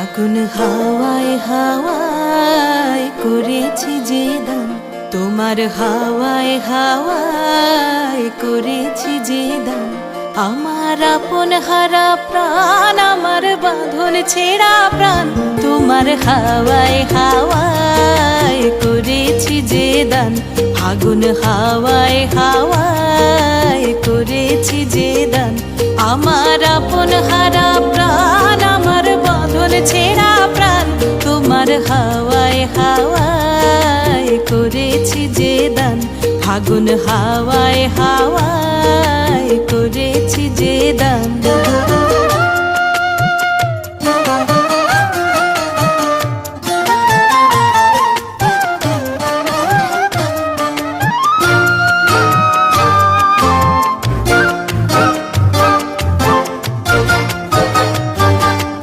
ফাগুন হাওয়ায় হাওয়ায় করেছি যে দান, তোমার হাওয়ায় হাওয়ায় করেছি যে দান। আমার আপন হারা প্রাণ, আমার বাঁধন ছেঁড়া প্রাণ, তোমার হাওয়ায় হাওয়ায় করেছি যে দান। ফাগুন হাওয়ায় হাওয়ায় করেছি যে দান। আমার আপন হারা প্রাণ, আমার বাঁধন ছেঁড়া প্রাণ, তোমার হাওয়ায় হাওয়ায় করেছি যে দান। ফাগুন হাওয়ায় হাওয়ায় করেছি যে দান।